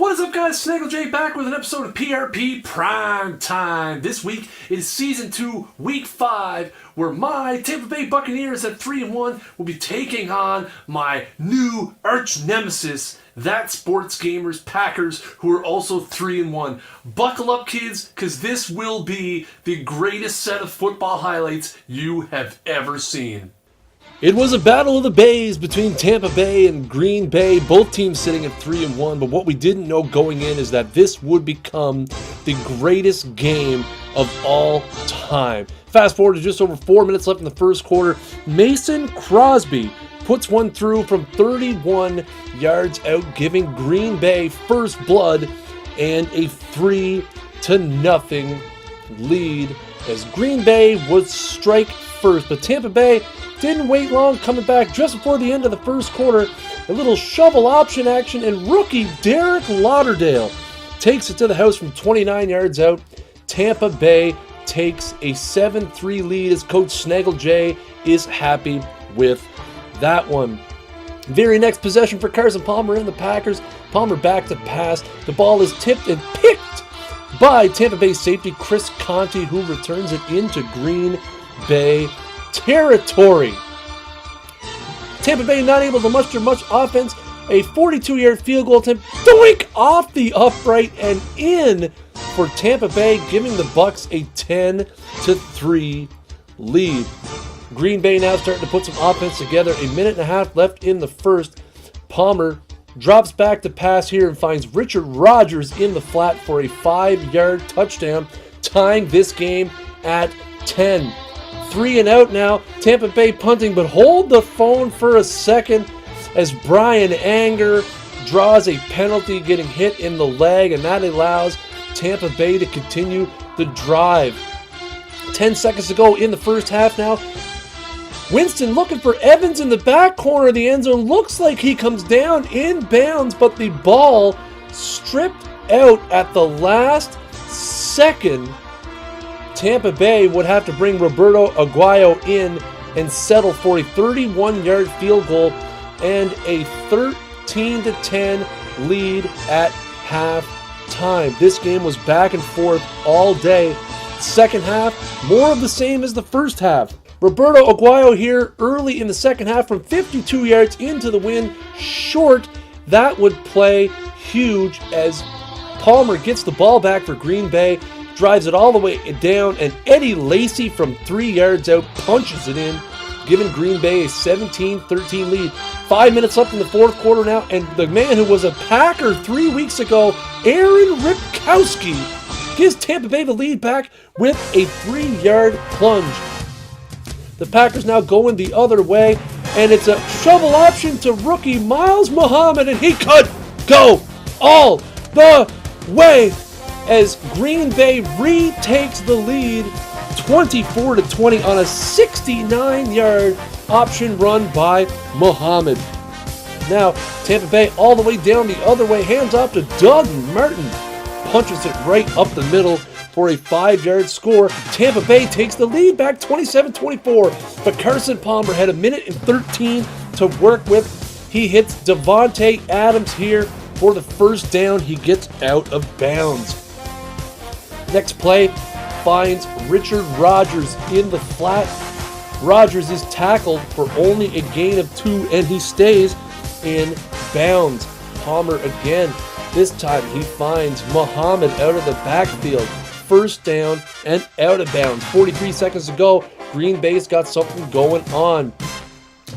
What is up, guys? Snaggle J back with an episode of PRP Prime Time. This week it is Season 2, Week 5, where my Tampa Bay Buccaneers at 3-1 will be taking on my new arch nemesis, ThatSportsGamer's Packers, who are also 3-1. Buckle up, kids, because this will be the greatest set of football highlights you have ever seen. It was a battle of the Bays between Tampa Bay and Green Bay, both teams sitting at 3-1, but what we didn't know going in is that this would become the greatest game of all time. Fast forward to just over 4 minutes left in the first quarter. Mason Crosby puts one through from 31 yards out, giving Green Bay first blood and a 3-0 lead as Green Bay would strike first, but Tampa Bay didn't wait long, coming back just before the end of the first quarter. A little shovel option action, and rookie Derek Lauderdale takes it to the house from 29 yards out. Tampa Bay takes a 7-3 lead as Coach Snaggle J is happy with that one. Very next possession for Carson Palmer and the Packers. Palmer back to pass. The ball is tipped and picked by Tampa Bay safety Chris Conte, who returns it into Green Bay territory. Tampa Bay not able to muster much offense. A 42-yard field goal attempt, doink, off the upright and in for Tampa Bay, giving the Bucs a 10-3 lead. Green Bay now starting to put some offense together. A minute and a half left in the first. Palmer drops back to pass here and finds Richard Rodgers in the flat for a 5-yard touchdown, tying this game at 10. 3 and out now. Tampa Bay punting, but hold the phone for a second as Brian Anger draws a penalty, getting hit in the leg, and that allows Tampa Bay to continue the drive. 10 seconds to go in the first half now. Winston looking for Evans in the back corner of the end zone. Looks like he comes down in bounds, but the ball stripped out at the last second. Tampa Bay would have to bring Roberto Aguayo in and settle for a 31-yard field goal and a 13-10 lead at halftime. This game was back and forth all day. Second half, more of the same as the first half. Roberto Aguayo here early in the second half from 52 yards into the wind, short. That would play huge as Palmer gets the ball back for Green Bay, drives it all the way down, and Eddie Lacy from 3 yards out punches it in, giving Green Bay a 17-13 lead. 5 minutes left in the fourth quarter now, and the man who was a Packer 3 weeks ago, Aaron Ripkowski, gives Tampa Bay the lead back with a 3-yard plunge. The Packers now going the other way, and it's a shovel option to rookie Miles Muhammad, and he could go all the way as Green Bay retakes the lead 24-20 on a 69-yard option run by Muhammad. Now, Tampa Bay all the way down the other way, hands off to Doug Martin. Punches it right up the middle for a 5-yard score. Tampa Bay takes the lead back 27-24, but Carson Palmer had a minute and 13 to work with. He hits Davante Adams here for the first down. He gets out of bounds. Next play finds Richard Rodgers in the flat. Rodgers is tackled for only a gain of 2, and he stays in bounds. Palmer again. This time he finds Muhammad out of the backfield. First down and out of bounds. 43 seconds to go. Green Bay's got something going on.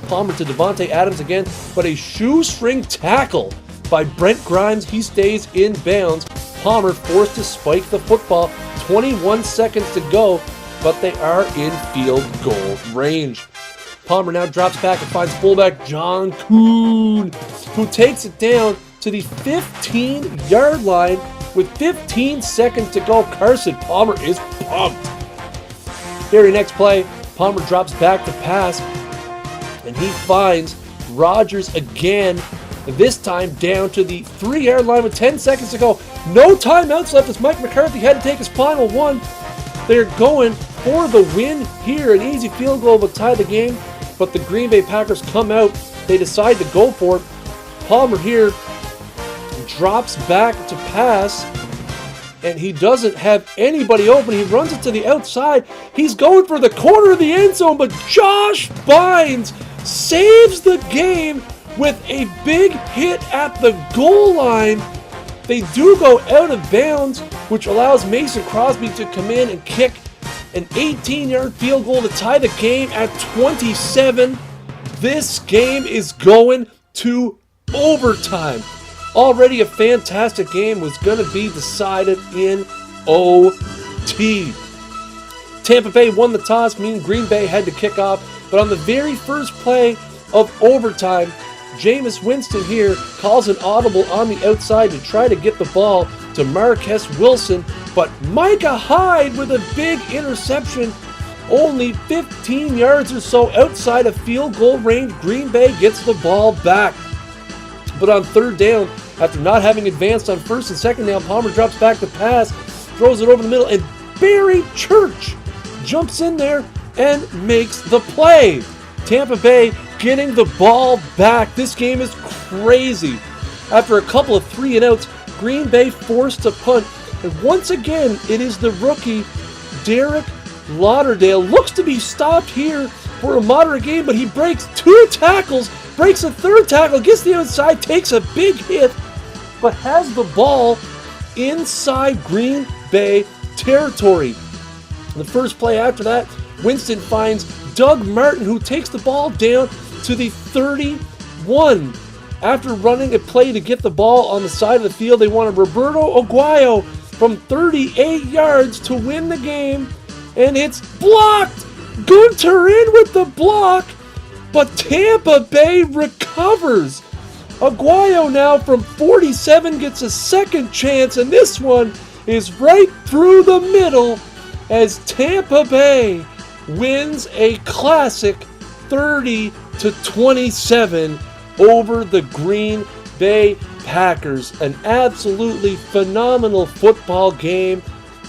Palmer to Davante Adams again, but a shoestring tackle by Brent Grimes. He stays in bounds. Palmer forced to spike the football. 21 seconds to go, but they are in field goal range. Palmer now drops back and finds fullback John Kuhn, who takes it down to the 15-yard line with 15 seconds to go. Carson Palmer is pumped. Very next play, Palmer drops back to pass, and he finds Rodgers again, this time down to the 3-yard line with 10 seconds to go. No timeouts left as Mike McCarthy had to take his final one. They're going for the win here. An easy field goal will tie the game, but the Green Bay Packers come out. They decide to go for it. Palmer here drops back to pass, and he doesn't have anybody open. He runs it to the outside. He's going for the corner of the end zone, but Josh Bynes saves the game with a big hit at the goal line. They do go out of bounds, which allows Mason Crosby to come in and kick an 18-yard field goal to tie the game at 27. This game is going to overtime. Already a fantastic game was going to be decided in OT. Tampa Bay won the toss, meaning Green Bay had to kick off. But on the very first play of overtime, Jameis Winston here calls an audible on the outside to try to get the ball to Marquez Wilson. But Micah Hyde with a big interception, only 15 yards or so outside of field goal range. Green Bay gets the ball back. But on third down, after not having advanced on first and second down, Palmer drops back to pass, throws it over the middle, and Barry Church jumps in there and makes the play. Tampa Bay getting the ball back. This game is crazy. After a couple of 3-and-outs, Green Bay forced to punt. And once again, it is the rookie, Derek Lauderdale. Looks to be stopped here for a moderate gain, but he breaks 2 tackles, breaks a 3rd tackle, gets the outside, takes a big hit, but has the ball inside Green Bay territory. The first play after that, Winston finds Doug Martin, who takes the ball down to the 31. After running a play to get the ball on the side of the field, they wanted Roberto Aguayo from 38 yards to win the game, and it's blocked. Gunter in with the block, but Tampa Bay recovers. Aguayo now from 47 gets a second chance, and this one is right through the middle as Tampa Bay wins a classic 30-27 over the Green Bay Packers. An absolutely phenomenal football game,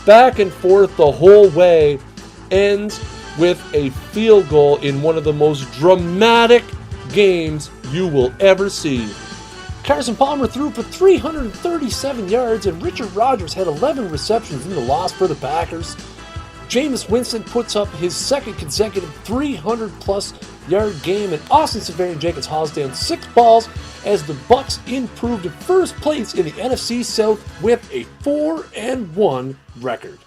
back and forth the whole way, ends with a field goal in one of the most dramatic games you will ever see. Carson Palmer threw for 337 yards, and Richard Rodgers had 11 receptions in the loss for the Packers. Jameis Winston puts up his second consecutive 300-plus yard game, and Austin Seferian-Jenkins hauls down 6 balls as the Bucs improved to first place in the NFC South with a 4-1 record.